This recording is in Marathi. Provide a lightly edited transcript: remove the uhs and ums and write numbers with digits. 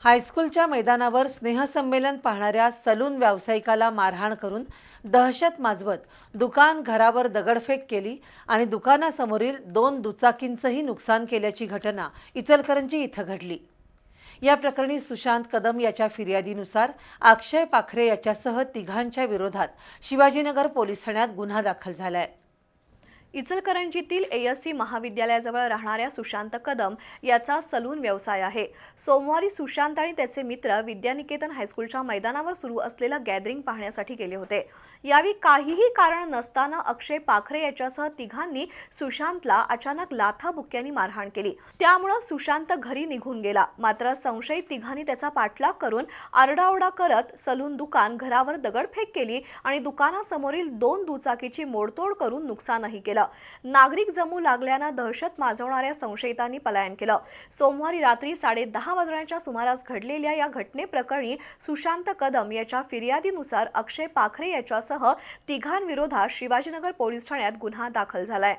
हायस्कूलच्या मैदानावर स्नेहसंमेलन पाहणाऱ्या सलून व्यावसायिकाला मारहाण करून दहशत माजवत दुकान घरावर दगडफेक केली आणि दुकानासमोरील 2 दुचाकींचंही नुकसान केल्याची घटना इचलकरंजी इथं घडली। या प्रकरणी सुशांत कदम याच्या फिर्यादीनुसार अक्षय पाखरे याच्यासह तिघांच्या विरोधात शिवाजीनगर पोलीस ठाण्यात गुन्हा दाखल झालाय। इचलकरंजीतील एएससी महाविद्यालयाजवळ राहणाऱ्या सुशांत कदम याचा सलून व्यवसाय आहे। सोमवारी सुशांत आणि त्याचे मित्र विद्यानिकेतन हायस्कूलच्या मैदानावर सुरू असलेलं गॅदरिंग पाहण्यासाठी गेले होते। यावेळी काहीही कारण नसताना अक्षय पाखरे याच्यासह तिघांनी सुशांतला अचानक लाथाबुक्क्यांनी मारहाण केली। त्यामुळे सुशांत घरी निघून गेला। मात्र संशयित तिघांनी त्याचा पाठलाग करून आरडाओरडा करत सलून दुकान घरावर दगडफेक केली आणि दुकानासमोरील 2 दुचाकीची मोडतोड करून नुकसानही केलं। नागरिक जमू लागल्याने दहशत माजवणाऱ्या संशयितांनी पलायन केलं। सोमवारी रात्री 10:30 वाजण्याच्या सुमारास घडलेल्या या घटनेप्रकरणी सुशांत कदम याच्या फिर्यादीनुसार अक्षय पाखरे याच्यासह तिघांविरोधात शिवाजीनगर पोलीस ठाण्यात गुन्हा दाखल झालाय।